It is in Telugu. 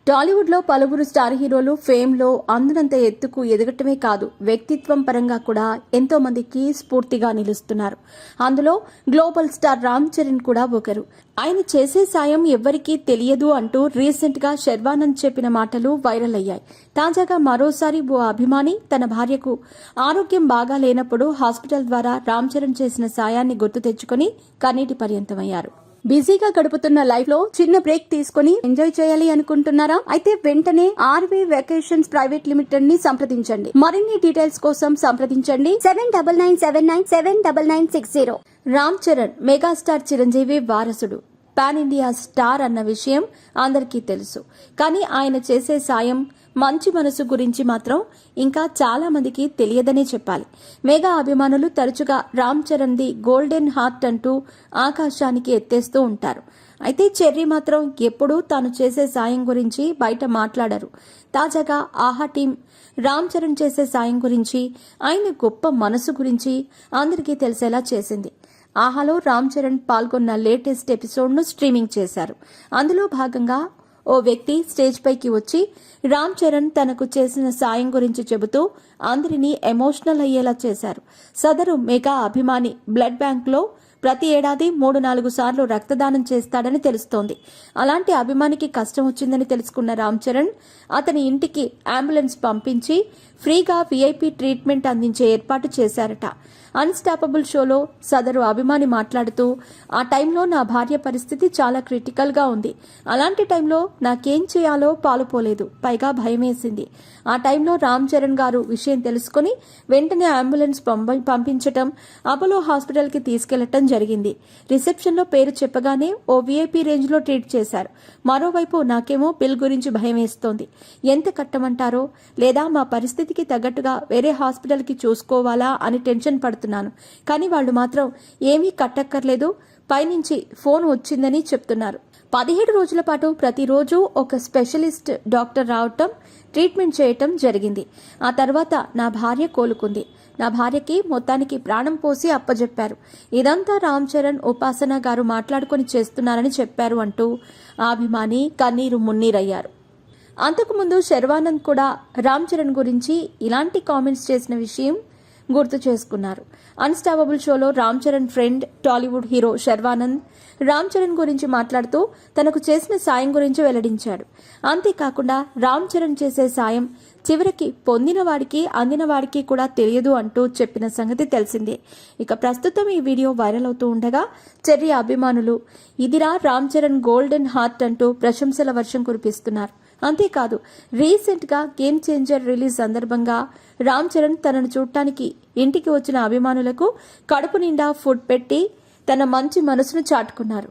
టాలీవుడ్ లో పలువురు స్టార్ హీరోలు ఫేమ్ లో అందునంత ఎత్తుకు ఎదగటమే కాదు, వ్యక్తిత్వం పరంగా కూడా ఎంతో మందికి స్ఫూర్తిగా నిలుస్తున్నారు. అందులో గ్లోబల్ స్టార్ రామ్ చరణ్ కూడా ఒకరు. ఆయన చేసే సాయం ఎవ్వరికీ తెలియదు అంటూ రీసెంట్ గా శర్వానంద్ చెప్పిన మాటలు వైరల్ అయ్యాయి. తాజాగా మరోసారి ఓ అభిమాని తన భార్యకు ఆరోగ్యం బాగా లేనప్పుడు హాస్పిటల్ ద్వారా రామ్ చరణ్ చేసిన సాయాన్ని గుర్తు తెచ్చుకుని కన్నీటి పర్యంతమయ్యారు. బిజీగా గడుపుతున్న లైఫ్ లో చిన్న బ్రేక్ తీసుకుని ఎంజాయ్ చేయాలి అనుకుంటున్నారా? అయితే వెంటనే ఆర్వీ వెకేషన్స్ ప్రైవేట్ లిమిటెడ్ ని సంప్రదించండి. మరిన్ని డీటెయిల్స్ కోసం సంప్రదించండి 7997979960. రామ్ చరణ్ మెగాస్టార్ చిరంజీవి వారసుడు, పాన్ ఇండియా స్టార్ అన్న విషయం అందరికీ తెలుసు. కానీ ఆయన చేసే సాయం, మంచి మనసు గురించి మాత్రం ఇంకా చాలా మందికి తెలియదనే చెప్పాలి. మెగా అభిమానులు తరచుగా Ram Charan the golden heart అంటూ ఆకాశానికి ఎత్తేస్తూ ఉంటారు. అయితే చెర్రీ మాత్రం ఎప్పుడూ తాను చేసే సాయం గురించి బయట మాట్లాడరు. తాజాగా ఆహా టీం రామ్ చరణ్ చేసే సాయం గురించి, ఆయన గొప్ప మనసు గురించి అందరికీ తెలిసేలా చేసింది. ఆహాలో రామ్ చరణ్ పాల్గొన్న లేటెస్ట్ ఎపిసోడ్ను స్ట్రీమింగ్ చేశారు. అందులో భాగంగా ఓ వ్యక్తి స్టేజ్ పైకి వచ్చి రామ్ చరణ్ తనకు చేసిన సాయం గురించి చెబుతూ అందరినీ ఎమోషనల్ అయ్యేలా చేశారు. సదరు మెగా అభిమాని బ్లడ్ బ్యాంక్లో ప్రతి ఏడాది 3-4 సార్లు రక్తదానం చేస్తాడని తెలుస్తోంది. అలాంటి అభిమానికి కష్టం వచ్చిందని తెలుసుకున్న రామ్ చరణ్ అతని ఇంటికి అంబులెన్స్ పంపించి ఫ్రీగా వీఐపీ ట్రీట్మెంట్ అందించే ఏర్పాటు చేశారట. అన్స్టాపబుల్ షోలో సదరు అభిమాని మాట్లాడుతూ, ఆ టైంలో నా భార్య పరిస్థితి చాలా క్రిటికల్ గా ఉంది. అలాంటి టైంలో నాకేం చేయాలో పాలుపోలేదు, పైగా భయమేసింది. ఆ టైంలో రామ్ చరణ్ గారు విషయం తెలుసుకుని వెంటనే అంబులెన్స్ పంపించటం, అపోలో హాస్పిటల్ కి తీసుకెళ్లటం జరిగింది. రిసెప్షన్ లో పేరు చెప్పగానే ఓ వీఐపీ రేంజ్ లో ట్రీట్ చేశారు. మరోవైపు నాకేమో బిల్ గురించి భయం వేస్తోంది. ఎంత కట్టమంటారో, లేదా మా పరిస్థితికి తగ్గట్టుగా వేరే హాస్పిటల్ కి చూసుకోవాలా అని టెన్షన్ పడుతున్నాను. కానీ వాళ్ళు మాత్రం ఏమీ కట్టక్కర్లేదు, పైనుంచి ఫోన్ వచ్చిందని చెప్తున్నారు. 17 రోజుల పాటు ప్రతిరోజు ఒక స్పెషలిస్ట్ డాక్టర్ రావటం, ట్రీట్మెంట్ చేయటం జరిగింది. ఆ తర్వాత నా భార్య కోలుకుంది. నా భార్యకి మొత్తానికి ప్రాణం పోసి అప్పజెప్పారు. ఇదంతా రామ్ చరణ్, ఉపాసన గారు మాట్లాడుకుని చేస్తున్నారని చెప్పారు అంటూ ఆ అభిమాని కన్నీరు మున్నీరయ్యారు. అంతకుముందు శర్వానంద్ కూడా రామ్ చరణ్ గురించి ఇలాంటి కామెంట్స్ చేసిన విషయం గుర్తు చేసుకున్నారు. అన్స్టాపబుల్ షోలో రామ్ చరణ్ ఫ్రెండ్ టాలీవుడ్ హీరో శర్వానంద్ రామ్ చరణ్ గురించి మాట్లాడుతూ తనకు చేసిన సాయం గురించి వెల్లడించాడు. అంతేకాకుండా రామ్ చరణ్ చేసే సాయం చివరికి పొందిన వాడికి అందిన వాడికి కూడా తెలియదు అంటూ చెప్పిన సంగతి తెలిసిందే. ఇక ప్రస్తుతం ఈ వీడియో వైరల్ అవుతూ ఉండగా చెర్రీ అభిమానులు ఇదిరా రామ్ చరణ్ గోల్డెన్ హార్ట్ అంటూ ప్రశంసల వర్షం కురిపిస్తున్నారు. అంతేకాదు, రీసెంట్ గా గేమ్ చేంజర్ రిలీజ్ సందర్భంగా రామ్ చరణ్ తనను చూడటానికి ఇంటికి వచ్చిన అభిమానులకు కడుపు నిండా ఫుడ్ పెట్టి తన మంచి మనసును చాటుకున్నారు.